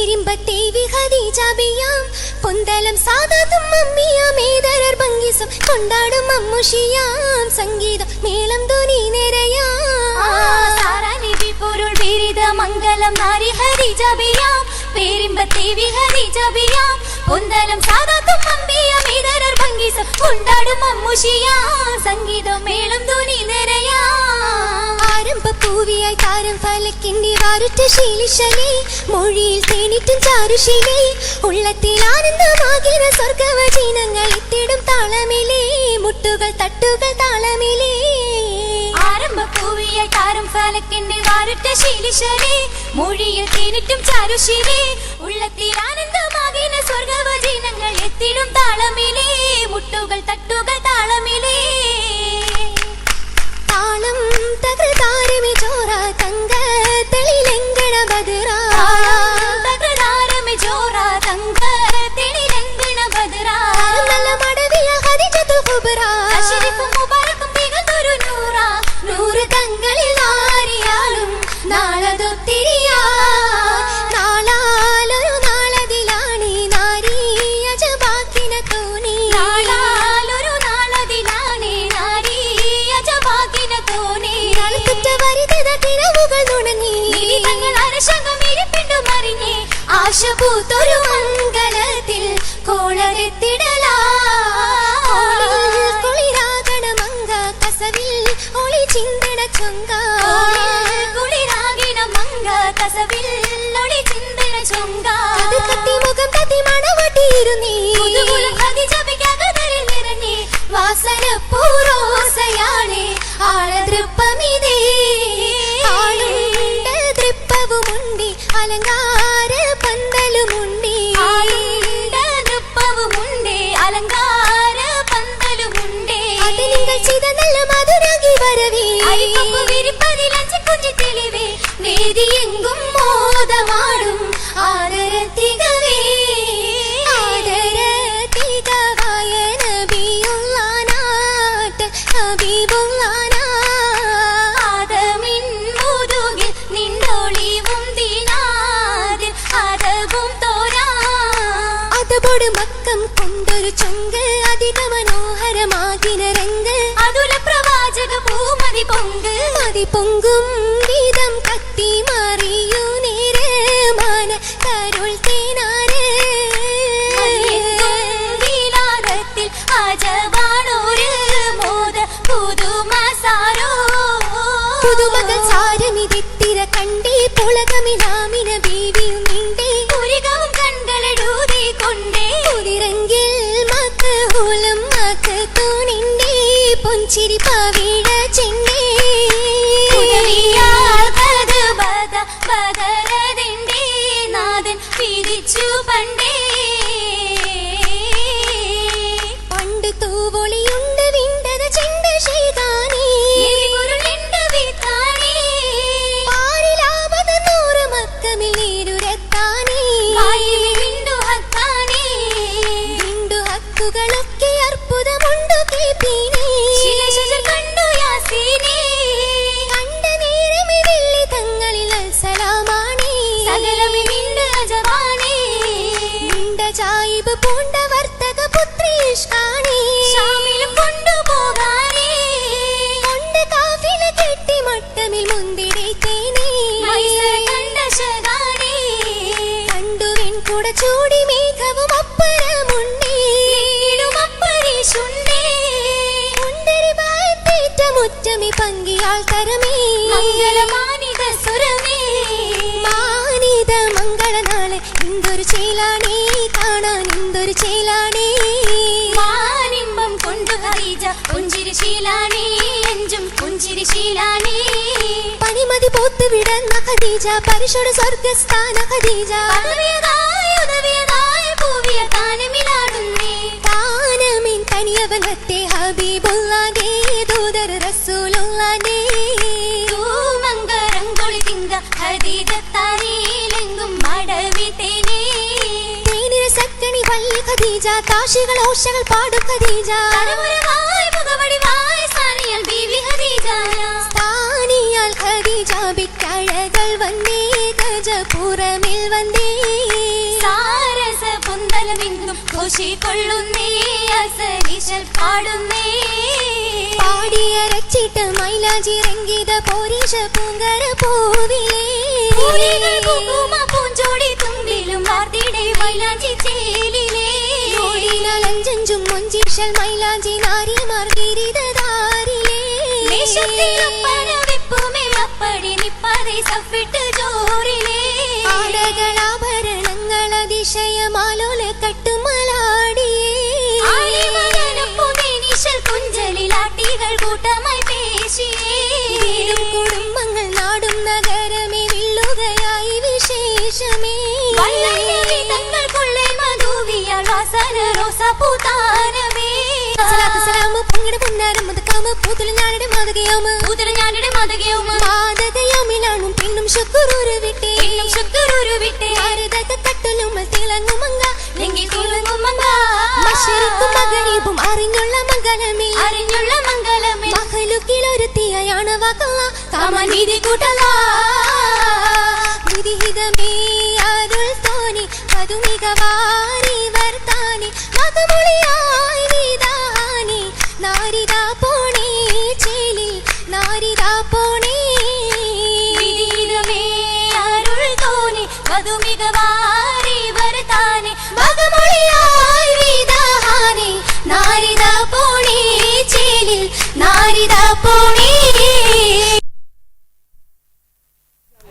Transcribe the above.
പേരിമ്പത്തേവി ഖദീജബിയാം പൊന്തലം സാദാത്തും മമ്മിയാമേതരർ ഭംഗിസം കൊണ്ടാടും മമ്മുഷിയാം സംഗീതം മേളം ധ്വനി നിറയാം സാരാനിധി പൊരുൾ വിരിത മംഗളം നാരി ഖദീജബിയാം പേരിമ്പത്തേവി ഖദീജബിയാം പൊന്തലം സാദാത്തും മമ്മിയാമേതരർ ഭംഗിസം കൊണ്ടാടും മമ്മുഷിയാം സംഗീതം മേളം ധ്വനി നിറയാം ആരംഭപ്പൂവിയായി താരം ഫലക്കിന്റെ വാരുറ്റ ശീലിശലേ മൊഴിയിൽ തേനിട്ടും ചാരുശീലേ ഉള്ളത്തിൽ ആനന്ദമാകിന സ്വർഗവചനങ്ങൾ എത്തിടും താളമിലേ മുട്ടുകൾ തട്ടുകൾ താളമിലേ ആരംഭപ്പൂവിയായി താരം ഫലക്കിന്റെ വാരുറ്റ ശീലിശലേ മൊഴിയിൽ തേനിട്ടും ചാരുശീലേ ഉള്ളത്തിൽ ആനന്ദമാകിന സ്വർഗവചനങ്ങൾ എത്തിടും താളമിലേ മുട്ടുകൾ തട്ടുകൾ താളമിലേ താളം തകൃതാരമി ചോറ തങ്ക തെളിലെങ്കണ ബദറ തകൃതാരമി ചോറ തങ്ക തെളിലെങ്കണ ബദറ നല്ല മടവിയ ഖദീജത്തുൽ കുബ്ര അശ്രിഫും മുബാറക്കും തികഞ്ഞൊരു നൂറ നൂറ് തങ്ങളിൽ നാരിയാളും നാളതൊത്തിരിയാ നാളാലൊരു നാളതിലാണ് നാരി അജബാക്കിന തോന്നി നാളാലൊരു നാളതിലാണ് നാരി അജബാക്കിന തോന്നി നാളത്തുറ്റ വരിതത കിരവുകൾ നുണങ്ങി തങ്ങൾ അരശങ്കമിരിപ്പിണ്ടു മറിഞ്ഞേ ആശ പൂത്തൊരു മംഗലത്തിൽ കോളരെത്തിടലാ കുളിരാകണ മങ്ക കസവിൽ ഒളി ചിന്തണ ചൊങ്ക കുളിരാകിണ മങ്ക കസവിൽ ഒളി ചിന്തണ ചൊങ്ക കത്തി മുഖം കത്തി മണവട്ടിയിരുന്നീ ഖദീജബിക്കകതരിൽ നിറഞ്ഞേ വാസന പൂരോസയാണേ ആളതൃപ്പമിതേ ആളുണ്ട് തൃപ്പവുമുണ്ടി അലങ്കാര പന്തലുമുണ്ടി ആളുണ്ട് തൃപ്പവുമുണ്ടി അലങ്കാര പന്തലുമുണ്ടി അത് നിങ്ങൾ ചെയ്ത നല്ല മധുരാഗി വരവേ അരിക്കൊമ്പ് വിരിപ്പതിൽ അഞ്ചിക്കുഞ്ചി തെളിവേ വേദിയെങ്കും മോദമാടും ആദരത്തികവേ ആദരത്തികവായ നബിയുള്ള നാട്ട് ഹബീബുള്ള ആദമിൻ മുതുകിൽ നിന്നൊളിവും ദിനാദിൽ അതവും തോരാ അതബോട് മക്കം കൊണ്ടൊരു ചൊങ്ക് അധിക മനോഹരമാകിന രംഗ് അതുല പ്രവാചക പൂമതി പൊങ്ക് മതി പൊങ്കും വീതം കത്തി മാറിയു നേര് മാന കരുൾ തേനാര് വിലാദത്തിൽ അജവാണോര് മോദ പുതുമസാരോ പുതുമകൾ സാരമിതിത്തിര കണ്ടേ പുളകമിലാമിന ബീവിയും നിണ്ടേ പുരികവും കൺകളെഴുതി കൊണ്ടേ പുതിരങ്കിൽ മക്ക് ഹൂലം മക്ക് തൂണിണ്ടേ പൊഞ്ചിരി പവിഴ ചെണ്ടേ ബദരതിണ്ടേ നാഥൻ പിരിച്ചു പണ്ടേ പണ്ട് തൂവൊളിയുണ്ട് വിണ്ടത ചെണ്ട ചെയ്താനേ പാരിലാപത നൂറ് മക്കമിൽ നീരുരത്താനേ വിണ്ടു ഹക്കുകളൊക്കെ അർപ്പുതമുണ്ടു കേപ്പീനേ കണ്ടു യാസീനേ കണ്ട നേരമേ വെള്ളി തങ്ങളിൽ സലാമാണേ സകലമിണ്ട് അജവാണേ നിണ്ട ചായിബ് പൂണ്ട വർത്തക പുത്രീഷ്കാണേ ശാമിലും കൊണ്ടുപോകാനേ കൊണ്ട് കാഫില കെട്ടി മട്ടമിൽ മുന്തിടേത്തേനേ കണ്ട ശകാനേ കണ്ടു വെൺകുട ചൂടി മേഘവും അപ്പരമുണ്ടേ അപ്പരീഷുണ്ടേ ഉണ്ടരി ഭായത്തേറ്റ മുറ്റമി പങ്കിയാൾ തരമേ മംഗളമാനിത സുരമേ മാനിത മംഗളനാളെ എന്തൊരു ചേലാണേ കാണാൻ എന്തൊരു ചേലാണേ മാനിമ്പം കൊണ്ടു ഖദീജ പുഞ്ചിരി ശീലാണേ എഞ്ചും പുഞ്ചിരി ശീലാണേ പണിമതി പോത്ത് വിടന്ന ഖദീജ പരിശുദ്ധ സ്വർഗസ്ഥാന ഖദീജ ഉദവിയതായ പൂവിയ താനമിലാടുന്നേ താനമിൻ തനിയവനത്തെ ഹബീബുള്ളാദേ ദൂതർ റസൂലുള്ളാദേ തൂമങ്കരങ്കൊളി തിങ്ക ഖദീജത്താരിയിലെങ്കും മടവി തേനേ തേനിര സക്കണി വല്ലി ഖദീജ താശികൾ ഓശകൾ പാടും ഖദീജ തലമുറവായി മുഖവടിവായി സ്ഥാനിയൽ ബീവി ഖദീജ സ്ഥാനിയൽ ഖദീജ ബിക്കഴകൾ വന്നേ ഗജപുരമിൽ വന്നേ കൊള്ളുന്നേ അസരീശൽ പാടുന്നേ പാടിയരച്ചിട്ട് മൈലാഞ്ചി രംഗീത പോരീശ പൂങ്കര പൂവിലേ പൂഞ്ചോടി തുമ്പിലും വാർത്തിടെ മൈലാഞ്ചി ചേലിലേ ഓടിനാലഞ്ചും മൊഞ്ചീശൽ മൈലാഞ്ചി നാരിമാർ ഗിരിതധാരിലേ വെപ്പുമേ നിപ്പതെ സഫിട്ട് ജോറിലേ ആടകളാഭരണങ്ങൾ അതിശയമാലോല കട്ടുമലാടിയേ കുഞ്ചലിലാട്ടികൾ കൂട്ടമായി പേശിയേ കുടുംബങ്ങൾ നാടും നഗരമേ വിള്ളുകയായി വിശേഷമേ തങ്ങൾക്കുള്ളേ മധുവിയാൽ വാസന റോസാപ്പൂത്താനമേ പൊങ്ങിട പൊന്നാരം മുതക്കാമ പൂത്തുല ഞാനിടെ മാതകയാമ മാതകയാമിലാണും പെണ്ണും ശുക്രൂര് വിട്ടേ ഭാരതത്തെ കട്ടലുമ്മൽ തിളങ്ങുമങ്ങ മഷരിക്കും മകരീബും അറിഞ്ഞുള്ള മംഗലമേ മഹലുക്കിലൊരുത്തിയാണ് വാക്കല്ല കാമൻ വിധി കൂട്ടല വിധിഹിതമേ അരുൾ തോന്നി മധുമികവാരി വർത്താനി മധുമൊഴിയാ